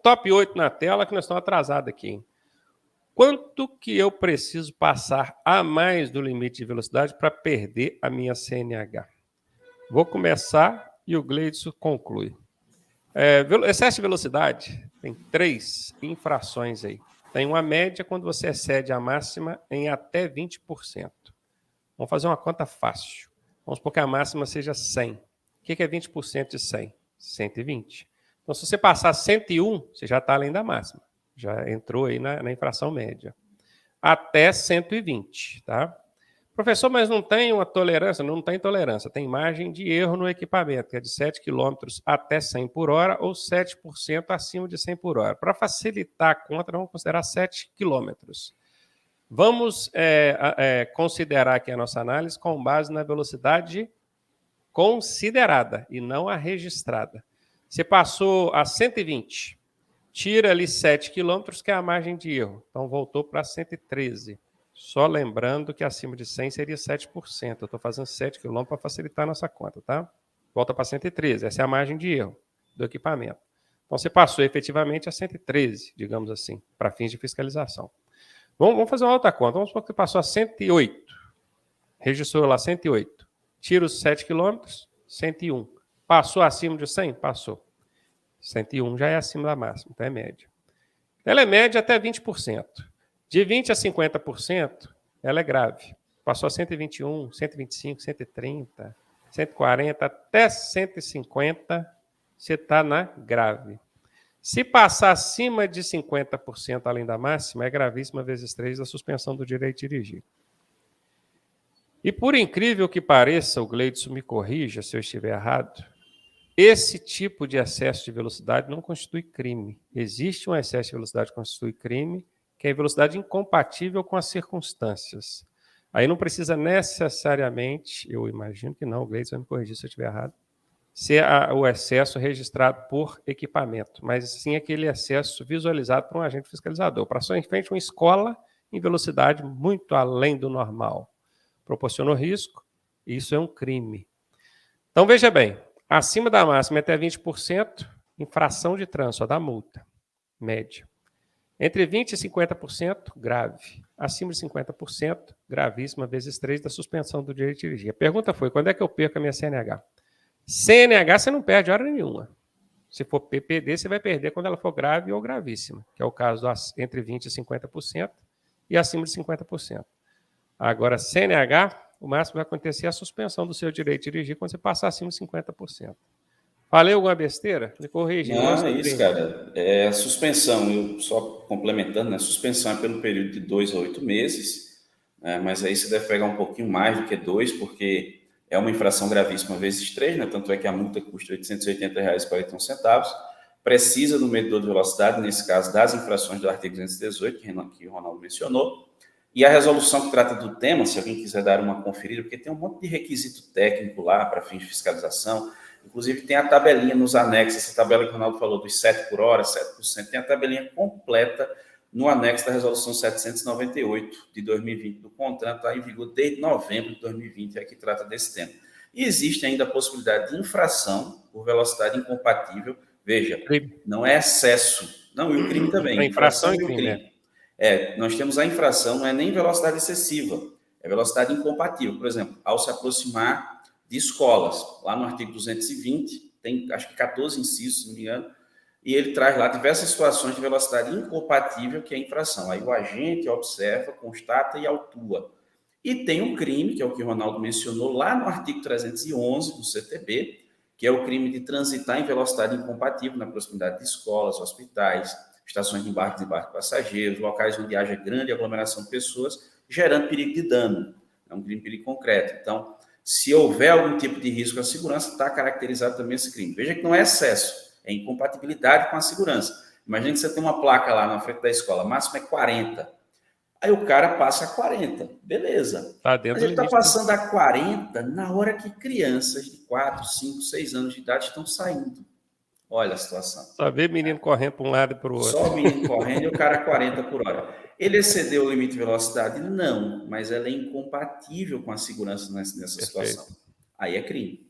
top 8 na tela, que nós estamos atrasados aqui, hein? Quanto que eu preciso passar a mais do limite de velocidade para perder a minha CNH? Vou começar e o Gleidson conclui. Excesso de velocidade tem 3 infrações aí. Tem uma média quando você excede a máxima em até 20%. Vamos fazer uma conta fácil. Vamos supor que a máxima seja 100. O que é 20% de 100? 120. Então, se você passar 101, você já está além da máxima. Já entrou aí na infração média. Até 120, tá? Professor, mas não tem uma tolerância? Não tem tolerância. Tem margem de erro no equipamento, que é de 7 km até 100 por hora ou 7% acima de 100 por hora. Para facilitar a conta, vamos considerar 7 km. Vamos considerar aqui a nossa análise com base na velocidade considerada e não a registrada. Você passou a 120, tira ali 7 km, que é a margem de erro. Então, voltou para 113. Só lembrando que acima de 100 seria 7%. Eu estou fazendo 7 km para facilitar a nossa conta, tá? Volta para 113. Essa é a margem de erro do equipamento. Então, você passou efetivamente a 113, digamos assim, para fins de fiscalização. Vamos fazer uma outra conta. Vamos supor que você passou a 108. Registrou lá 108. Tira os 7 km, 101. Passou acima de 100? Passou. 101 já é acima da máxima, então é média. Ela é média até 20%. De 20% a 50%, ela é grave. Passou a 121, 125, 130, 140, até 150, você está na grave. Se passar acima de 50% além da máxima, é gravíssima vezes 3 da suspensão do direito de dirigir. E por incrível que pareça, o Gleidson me corrija se eu estiver errado, esse tipo de excesso de velocidade não constitui crime. Existe um excesso de velocidade que constitui crime, que é a velocidade incompatível com as circunstâncias. Aí não precisa necessariamente, eu imagino que não, o Gleidson vai me corrigir se eu estiver errado, ser o excesso registrado por equipamento, mas sim aquele excesso visualizado por um agente fiscalizador. Passou em frente uma escola em velocidade muito além do normal. Proporcionou risco, isso é um crime. Então, veja bem, acima da máxima até 20%, infração de trânsito, dá multa, média. Entre 20% e 50%, grave. Acima de 50%, gravíssima, vezes 3 da suspensão do direito de dirigir. A pergunta foi, quando é que eu perco a minha CNH? CNH você não perde hora nenhuma. Se for PPD, você vai perder quando ela for grave ou gravíssima, que é o caso entre 20% e 50% e acima de 50%. Agora, CNH, o máximo vai acontecer a suspensão do seu direito de dirigir quando você passar acima de 50%. Falei alguma besteira? Me corrija. Não, é isso, cara. É a suspensão, eu só complementando, né? A suspensão é pelo período de 2 a 8 meses, né? Mas aí você deve pegar um pouquinho mais do que 2, porque é uma infração gravíssima vezes 3, né? Tanto é que a multa custa R$ 880,41. Precisa do medidor de velocidade, nesse caso, das infrações do artigo 218, que o Ronaldo mencionou. E a resolução que trata do tema, se alguém quiser dar uma conferida, porque tem um monte de requisito técnico lá para fins de fiscalização. Inclusive, tem a tabelinha nos anexos, essa tabela que o Ronaldo falou dos 7 por hora, 7%, tem a tabelinha completa no anexo da resolução 798 de 2020 do CONTRAN, está em vigor desde novembro de 2020, é que trata desse tema. E existe ainda a possibilidade de infração por velocidade incompatível. Veja, não é excesso. Não, e o crime também. A infração e o crime. Nós temos a infração, não é nem velocidade excessiva, é velocidade incompatível. Por exemplo, ao se aproximar de escolas, lá no artigo 220, tem acho que 14 incisos, se não me engano, e ele traz lá diversas situações de velocidade incompatível, que é a infração. Aí o agente observa, constata e autua. E tem um crime, que é o que o Ronaldo mencionou, lá no artigo 311 do CTB, que é o crime de transitar em velocidade incompatível na proximidade de escolas, hospitais, estações de embarque e desembarque de passageiros, locais onde haja grande aglomeração de pessoas, gerando perigo de dano. É um crime de perigo concreto. Então, se houver algum tipo de risco à segurança, está caracterizado também esse crime. Veja que não é excesso, é incompatibilidade com a segurança. Imagina que você tem uma placa lá na frente da escola, máximo é 40. Aí o cara passa a 40, beleza. Tá dentro. Mas ele está passando a 40 na hora que crianças de 4, 5, 6 anos de idade estão saindo. Olha a situação. Só vê menino correndo para um lado e para o outro. Só o menino correndo e o cara a 40 por hora. Ele excedeu o limite de velocidade? Não, mas ela é incompatível com a segurança nessa situação. Aí é crime.